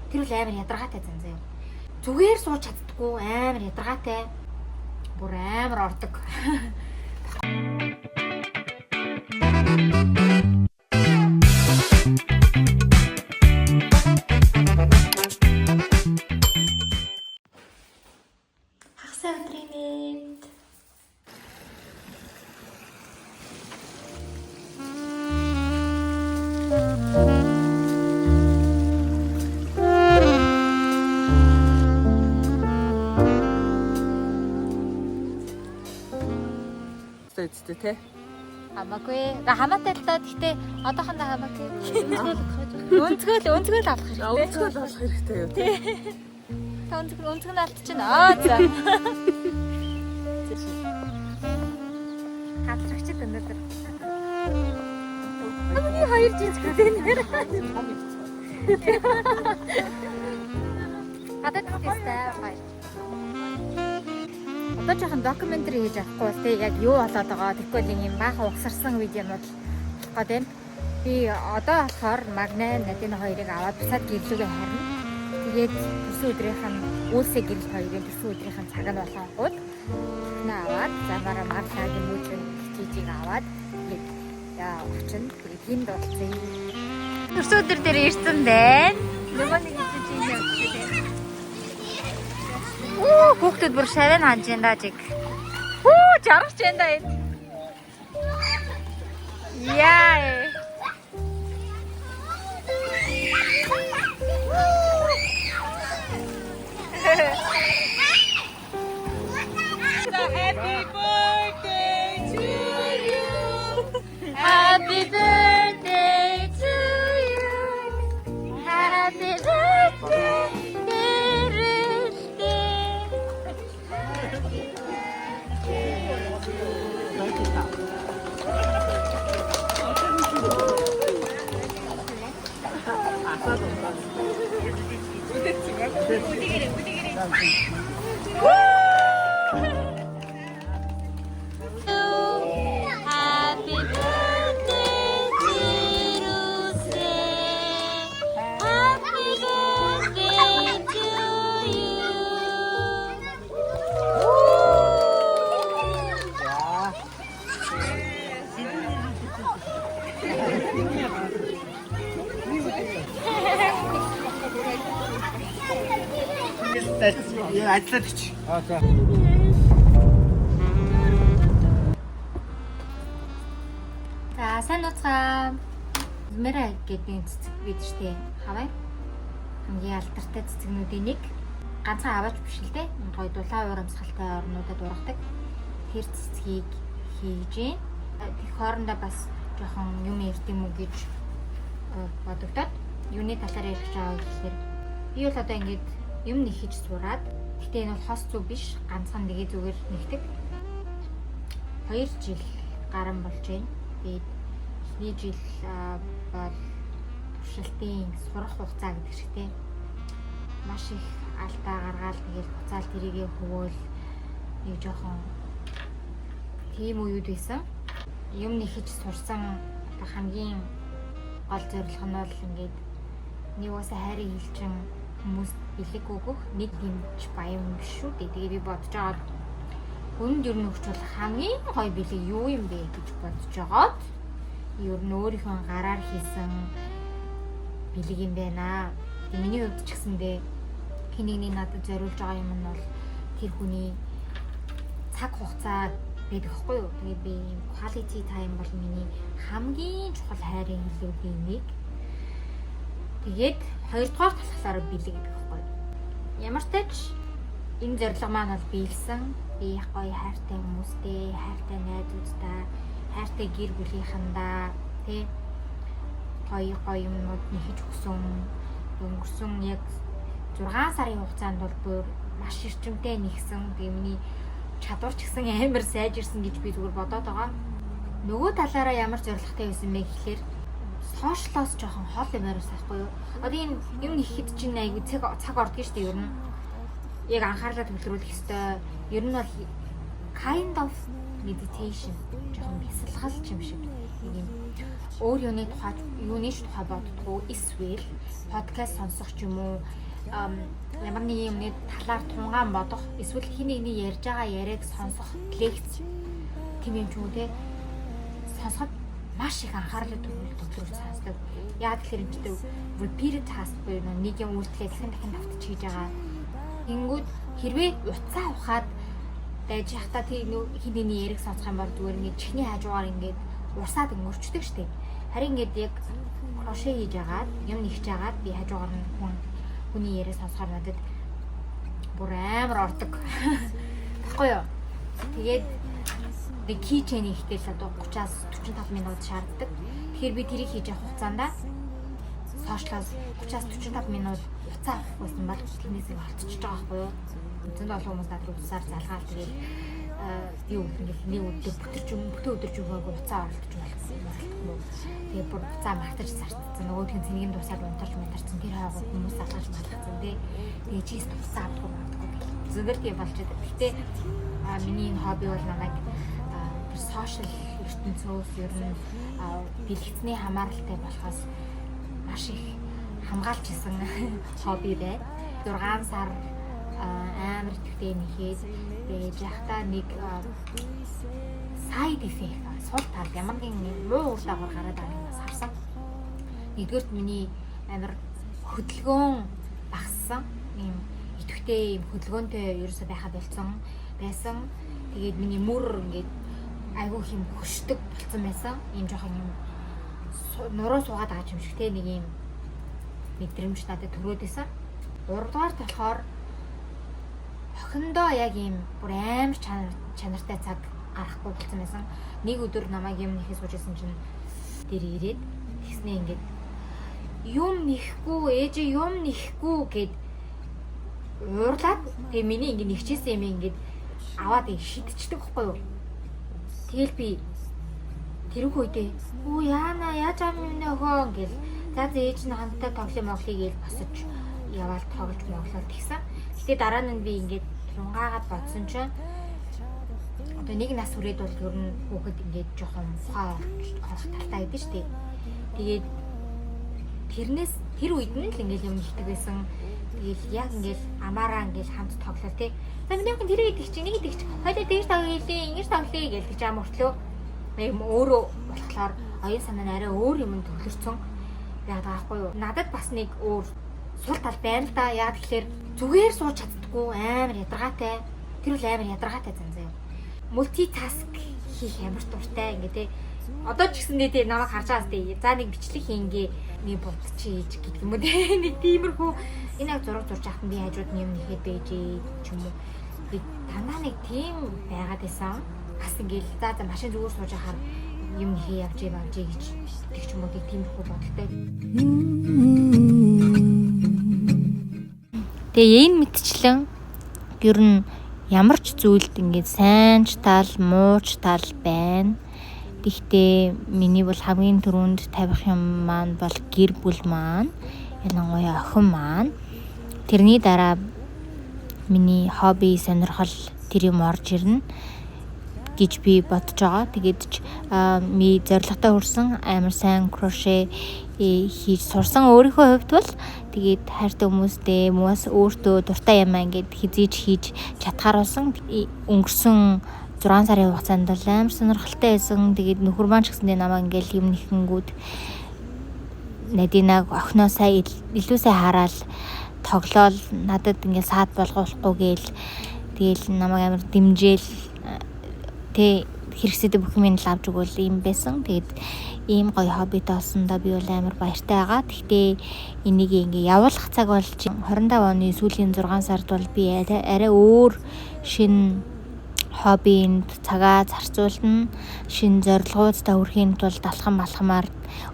Тэр үл амар ядаргаатай зэн заяа. Зүгээр сууж чаддаггүй амар ядаргаатай. Бүр амар ордог. Хагас өдрийн мэнд. Үсттэй те. Хамаагүй. Хамаатай л доо гэхдээ одоохондоо хамаагүй. Өнцгөл авах хэрэгтэй. Өнцгөл авах хэрэгтэй юу те. Та өнцгөл алдчихна. За. Хадрагчд өнөдөр. Хамгийн хоёр жижигтэй нэр. Хадад тестэй баяр. Одоо жоохон докюментари хийж авахгүй бол тий яг юу болоод байгаа тэгвэл юм баахан угсарсан видеонууд болох гэдэг. Би одоо болохоор Магна Надин хоёрыг аваад бусад гэрлүүгээ харна. Тэгээд төрсөн өдрийнх нь үйлсээ гэрэл хоёрын төрсөн өдрийнх нь цаг нь болгонгууд наа аваад замаараа Магнагийн мөчн жижиг аваад яа очино. Тэгээд тэнд болцсон. Төрсөн өдөр дээр ирсэн байна. Нөгөө нэг жижиг юм явчихлаа. Хүүхдүүд бүр шавын ханж энэ жиг. Жаргаж байна да энэ. Яа. Happy birthday to you. Happy birthday to you. Happy birthday. Ажиллаад ич. За. За сайн уцгаа. Мэрэ гэдэг цэцэг бид штэ хаваа. Хамгийн алдартай цэцэгнүүдийн нэг. Ганцхан аваач биш л дээ. Гоё дулаан урамсгалтай орнуудад ургадаг. Тэр цэцгийг хийж гин. Тэр хоорондоо бас жоохон юм ярдим үү гэж бодогдоод юуны талаар ярих гэж байгаа гэхээр би бол одоо ингэж юм нэхэж сураад гэтээ энэ бол хос зүг биш ганцхан нэгэ зүгээр нэгдэг 2 жил гарan болж байна. Би эхний жил бол туршилтын сурах хугацаа гэдэг чигтэй маш их алдаа гаргаал тэгээд буцаал тэрийгээ хөвөөл нэг жоохон тийм үед байсан. Юм нэхэж сурсан хамгийн гол зорилго нь бол ингээд нэг уусаа хайрыг хилчин хүмүүс бэлэг өгөх нэг юмч баян юм биш шүү дээ. Тэгээ би бодож байгаа. Өмнөд ер нь өгчвөл хамгийн гоё бэлэг юу юм бэ гэж бодож байгаа. Ер нь өөрийнхөө гараар хийсэн бэлэг юм байна. Миний хувьд ч гэсэндээ хинэгний надад зориулж байгаа юм нь бол тэр хүний цаг хугацаа байдаг хгүй юу. Тэгээд би quality time бол миний хамгийн чухал хайрын хэлүүдийн нэг. Тэгээд хоёрдугаар талхлаараа бэлэг гэдэг байхгүй. Ямар ч тач энэ зорилго маань бол биелсэн. Би гоё хайртай хүмүүстэй, хайртай найзуудтай, хайртай гэр бүлийнхандаа тий гоё юмнууд нэхэж өгсөн. Өнгөрсөн яг 6 сарын хугацаанд бол бүр маш эрчимтэй нэгсэн. Миний чадвар ч гэсэн амар сайжирсан гэж би зүгээр бодоод байгаа. Нөгөө талаараа ямар зорилготой байсан бэ гэхээр сошиалоос жоохон хол юмараас байхгүй юу. Одоо энэ юм нэхэд чинь айгүй цаг ордог шүү дээ ер нь. Яг анхаарлаа төвлөрүүлэх ёстой. Ер нь бол kind of meditation жоохон бясалгал юм шиг. Нэг юм өөр юуны тухай боддгоо эсвэл подкаст сонсох ч юм уу ямар нэг юмны талаар тунгаан бодох эсвэл хин нэгний ярьж байгаа яриаг сонсох лекц тийм юм ч юм уу те сонсоход маш их анхаарлаа төвлөрүүлж сонсдог. Яг тэгэхээр энэ ч repeated task буюу нэг юм үйлдэлээ дахин давтаж хийж байгаа. Тэнгүүд хэрвээ уцаа ухаад байж хата тийм хин нэгний яриаг сонсох юм бол зүгээр ингээд чихний хажуугаар ингээд урсаад өнгөрчдөг штеп. Харин ингээд яг кроше хийж агаад юм нэгж агаад би хажуугаар нь хүний яриа сонсохоор надад бүр амар ордог. Баггүй юу? Тэгээд нэг keychain ихтэл одоо 30-аас 45 минут шаарддаг. Тэгэхээр би тэрийг хийж явах хугацаанд сошиалаас 30-аас 45 минут уцаа авах байсан бол тэрнээс их олцчихж байгаа байхгүй юу? Зөндөө олон хүмүүс надад уцаар залгаал тэгээд юу ингээд нэг өдөр бүтэн өдөр жигөөг уцаа оролдож болохгүй. Тэгээд бүр уцаа мартаж зарцсан. Нөгөөдгийн цэнийг дусаад унтарч мэнтарсан. Тэр хаагаад хүмүүс залгаж малгацсан тий. Тэгээд чист уцаа авахгүй магадгүй. Зүгээр тийм болж байгаа. Гэтэ миний энэ хобби бол намайг сошиал ертөнцөөс ер нь бэлгэцний хамааралтай болохоос маш их хамгаалж исэн хобби бай. 6 сар амар төвтэй нэхэд байж яхта нэг side effect сул тал ямар нэгэн муу үр дагавар гараад байгаанаас харсан. Нэгдүгээрт миний амар хөдөлгөөн багассан. Ийм идэвхтэй ийм хөдөлгөөнтэй ерөөсөй байха байсан. Тэгээд миний мөр ингээд айгүй их юм хөшдөг болсон байсан. Ийм жоохон юм нуруу суугаад байгаа юм шиг те нэг ийм мэдрэмж надад төрөөд байсан. 3 дугаар болохоор охиндоо яг ийм бүр амар чанартай цаг гарахгүй болсон байсан. Нэг өдөр намайг юм нэхээ суужсэн чинь дээр ирээд тэгснээ ингээд юм нэхгүй ээжээ юм нэхгүй гэд уурлаад тэгээ миний ингээд нэгчээсэн юм ингээд аваад шидчихдэг байхгүй юу. Тэгэл би тэрүүх үедээ оо яана яаж ам юм нөхөө гэл за ээж нь хамтдаа тоглоом гээл босож яваал тоглож моглол тэгсэн. Гэтэ дараа нь би ингээд рунгаагаад бодсон чинь одоо нэг нас хүрээд бол ер нь хүүхэд ингээд жоохон ухаан орох талтай байдаг шүү дээ. Тэгээд тэрнээс тэр үед нь л ингээд юм ихдэг байсан. Тэгээд яг ингээд амаараа ингээд хамт тоглоо тий. За миний охин тэр идэх чи нэг идэх чи хоёлаа дээр тоглоё ингэж тоглоё гэж гэж амөртлөө. Нэг өөрөө болохоор оюун санаа нь арай өөр юм төвлөрсөн. Яг таахгүй юу. Надад бас нэг өөр сул тал байна л да. Яг тэгэхээр зүгээр сууж чаддаггүй амар ядаргаатай. Тэр үл амар ядаргаатай зан заяа. Мультитаск хийх амар дуртай ингээ те. Одоо ч гэсэндээ те намайг харж байгаас те. За нэг бичлэг хийнгээ нэг будчих гэдэг юм уу те. Нэг тиймэрхүү энэ яг зураг зурж ахтан би хажууд юм нэхэд байж ч юм уу. Би танаа нэг тийм байгаад байсан. Бас ингээл за машин зүгээр сууж ахаар юм нэхээ явж гэж тэг ч юм уу тиймэрхүү бодолтой. Тэгээ энэ мэтчлэн ер нь ямар ч зүйлд ингээд сайн ч тал муу ч тал байна. Гэхдээ миний бол хамгийн түрүүнд тавих юм маань бол гэр бүл маань, ялангуяа охин маань. Тэрний дараа миний хобби сонирхол тэр юм орж ирнэ гэж би бодож байгаа. Тэгээд ч ми зоригтой хүрсэн амар сайн кроше хийж сурсан. Өөрийнхөө хувьд бол тэгээд хайртай хүмүүстэй муус өөртөө дуртай юм ингээд хизээж хийж чадхаар болсон. Өнгөрсөн 6 сарын хугацаанд бол амар сонирхолтой байсан. Тэгээд нөхөр маань ч гэсэндээ намайг ингээл юм нэхэнгүүд Надинаг охиноо сая илүү сайн хараад тоглоол надад ингээд саад болгохгүй гээл тэгэл намайг амар дэмжээл хэрэгсэдэг бүх юм л авч өгөөл юм байсан. Тэгээд ийм гоё хоббитой олсондоо би бол амар баяртай байгаа. Гэхдээ энийг ингээ явуулах цаг болж 25 оны сүүлийн 6 сард бол би арай өөр шин хоббинд цагаа зарцуулна. Шин зорилгуудтай хүрэхийн тулд алхам алхамаар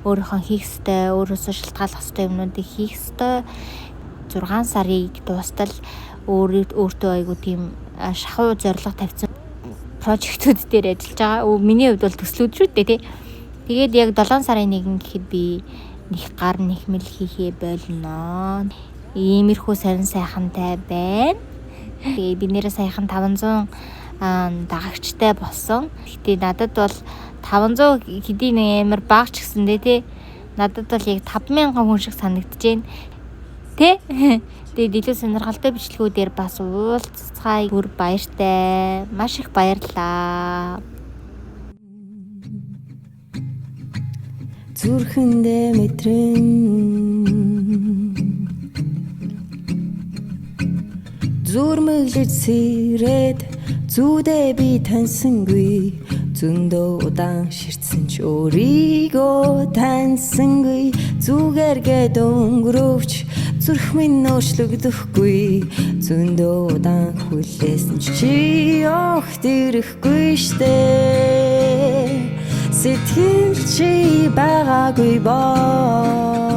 өөрийнхөө хийх ёстой, өөрөөсөө шалтгааллах ёстой юмнуудыг хийх ёстой. 6 сарыг дуустал өөртөө айгу тийм шахуу зорилго тавьсан прожектууд дээр ажиллаж байгаа. Миний хувьд бол төслүүд шүү дээ тий. Тэгээд яг 7 сарын 1 гэхэд би нэг гар нэхмэл хийхээ болно. Иймэрхүү сонин сайхантай байна. Тэгээд би нэрээ саяхан 500 дагагчтай болсон. Гэтэ надад бол 500 хэдийн нэг амар бага ч гэсэндээ тий. Надад бол яг 5,000 хүн шиг санагдчихээн. Тэ? Тэгээд илүү сонирхолтой бичлэгүүдээр бас уулзцай бүр баяртай. Маш их баярлалаа. Зүрхэндээ мэдрэн зүрмэглэж сэрээд зүудээ би таньсангүй зөндөө удаан ширтсэн ч өөрийгөө таньсангүй зүгээр гээд өнгөрөвч зүрх минь нөөцлөгдөхгүй зөндөө удаан хүлээсэн чи огт ирэхгүй штэ сэтгэл чи байгаагүй боо